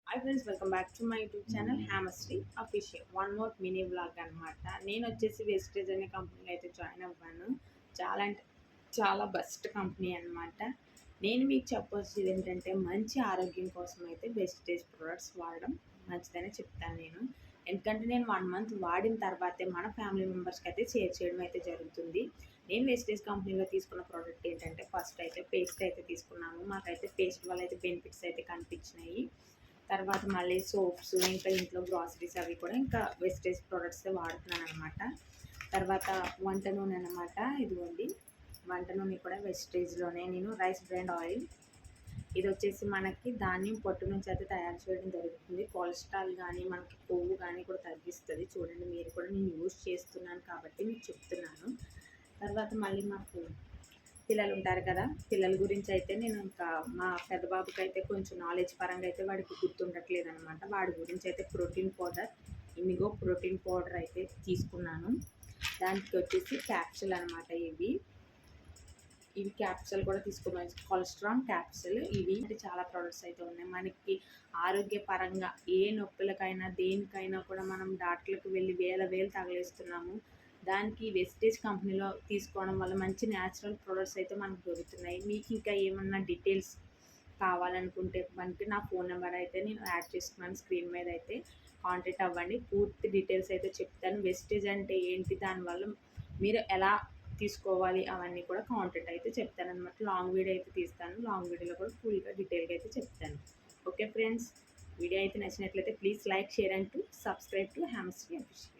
Hi friends, welcome back to my YouTube channel Hyamasri official. One more mini blog అనమాట. నేను వచ్చేసి wastage అనే కంపెనీలో అయితే జాయిన్ అవ్వాను. చాలా అంటే చాలా బెస్ట్ కంపెనీ అనమాట. నేను మీకు చెప్పొచ్చేది ఏంటంటే మంచి ఆరోగ్యం కోసం అయితే వెస్టేజ్ ప్రొడక్ట్స్ వాడడం మంచిదని చెప్తాను నేను. ఎందుకంటే నేను 1 మంత్ వాడిన తర్వాతే మన ఫ్యామిలీ మెంబర్స్కి అయితే షేర్ చేయడం అయితే జరుగుతుంది. నేను వెస్టేజ్ కంపెనీలో తీసుకున్న ప్రోడక్ట్ ఏంటంటే ఫస్ట్ అయితే పేస్ట్ అయితే తీసుకున్నాము. మాకైతే పేస్ట్ వల్ల అయితే బెనిఫిట్స్ అయితే కనిపించినాయి. తర్వాత మళ్ళీ సోప్స్, ఇంకా ఇంట్లో గ్రాసరీస్ అవి కూడా ఇంకా వెస్టేజ్ ప్రొడక్ట్స్ వాడుతున్నాను అనమాట. తర్వాత వంట నూనె అనమాట. ఇదిగోండి, వంట నూనె కూడా వెస్టేజ్లోనే. నేను రైస్ బ్రాండ్ ఆయిల్, ఇది వచ్చేసి మనకి ధాన్యం పొట్టు నుంచి అయితే తయారు చేయడం జరుగుతుంది. కొలెస్ట్రాల్ కానీ మనకి కొవ్వు కానీ కూడా తగ్గిస్తుంది. చూడండి, మీరు కూడా నేను యూజ్ చేస్తున్నాను కాబట్టి మీకు చెప్తున్నాను. తర్వాత మళ్ళీ మాకు పిల్లలు ఉంటారు కదా, పిల్లల గురించి అయితే నేను ఇంకా మా పెద్ద బాబుకి అయితే కొంచెం నాలెడ్జ్ పరంగా అయితే వాడికి గుర్తుండట్లేదు అనమాట. వాడి గురించి అయితే ప్రోటీన్ పౌడర్, ఇమిగో ప్రోటీన్ పౌడర్ అయితే తీసుకున్నాను. దానికి వచ్చేసి క్యాప్సూల్ అనమాట. ఇవి క్యాప్సూల్ కూడా తీసుకున్నాను. Cholesterol capsule. ఇవి అంటే చాలా ప్రోడక్ట్స్ అయితే ఉన్నాయి. మనకి ఆరోగ్యపరంగా ఏ నొప్పులకైనా దేనికైనా కూడా మనం డాక్టర్లకు వెళ్ళి వేలు తగిలేస్తున్నాము. దానికి వెస్టేజ్ కంపెనీలో తీసుకోవడం వల్ల మంచి న్యాచురల్ ప్రొడక్ట్స్ అయితే మనకు దొరుకుతున్నాయి. మీకు ఇంకా ఏమన్నా డీటెయిల్స్ కావాలనుకుంటే మనకి నా ఫోన్ నెంబర్ అయితే నేను యాడ్ చేసుకున్నాను స్క్రీన్ మీద, అయితే కాంటాక్ట్ అవ్వండి. పూర్తి డీటెయిల్స్ అయితే చెప్తాను. వెస్టేజ్ అంటే ఏంటి, దానివల్ల మీరు ఎలా తీసుకోవాలి అవన్నీ కూడా కాంటాక్ట్ అయితే చెప్తాను అనమాట. లాంగ్ వీడియో అయితే తీస్తాను. లాంగ్ వీడియోలో కూడా ఫుల్గా డీటెయిల్గా అయితే చెప్తాను. ఓకే ఫ్రెండ్స్, వీడియో అయితే నచ్చినట్లయితే please like, share and to subscribe to Hyamasri official.